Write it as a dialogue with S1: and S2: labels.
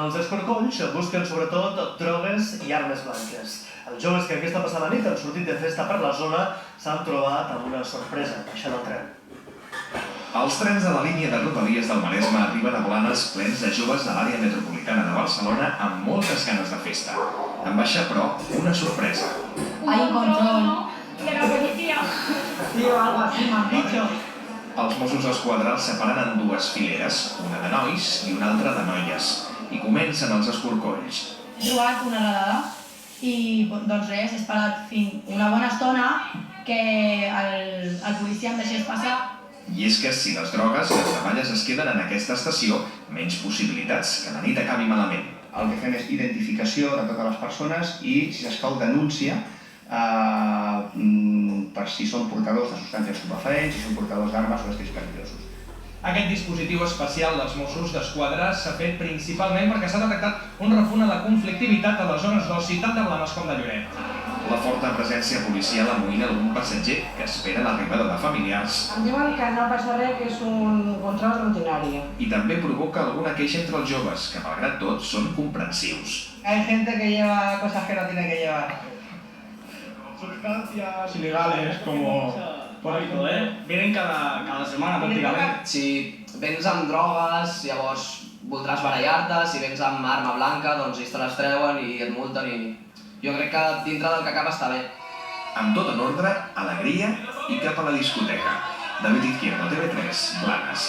S1: els escorcolls busquen sobretot drogues i armes blanques. Els joves que aquesta passada nit han sortit de festa per la zona s'han trobat amb una sorpresa baixant el tren.
S2: Els trens de la línia de Rodalies del Maresme arriben a Blanes plens de joves de l'àrea metropolitana de Barcelona amb moltes ganes de festa. En baixar, però, una sorpresa.
S3: Hay un control,
S4: ¿no? De la policía.
S3: tío, algo así me han dicho.
S2: Els Mossos d'Esquadra els separen en dues fileres, una de nois i una altra de noies, i comencen els escorcolls.
S3: He trobat una redada i doncs res, he esperat fins una bona estona que el policia em deixés passar.
S2: I és que si les drogues i les navalles es queden en aquesta estació, menys possibilitats que la nit acabi malament.
S5: El que fem és identificació de totes les persones i, si s'escau, denúncia per si són portadors de substàncies estupefaents, si són portadors d'armes o d'estris perillosos.
S6: Aquest dispositiu especial dels Mossos d'Esquadra s'ha fet principalment perquè s'ha detectat un repunt a la conflictivitat a les zones d'oci tant de Blanes com de Lloret.
S2: La forta presència policial amoïna algun passatger que espera l'arribada de familiars
S7: Em diuen que no passa res, que és un control rutinari.
S2: i també provoca alguna queixa entre els joves, que malgrat tot són comprensius.
S8: Hay gente que lleva cosas que no tiene que llevar. Sustancias ilegales como...
S9: Por ejemplo, vienen cada semana prácticamente.
S10: Si vens amb drogues, llavors voldràs barallar-te, si vens amb arma blanca, doncs ells te les treuen i et multen i... Jo crec que dintre del que acaba està bé.
S2: Amb tot en ordre, alegria i cap a la discoteca. David Izquierdo, TV3, Blanes.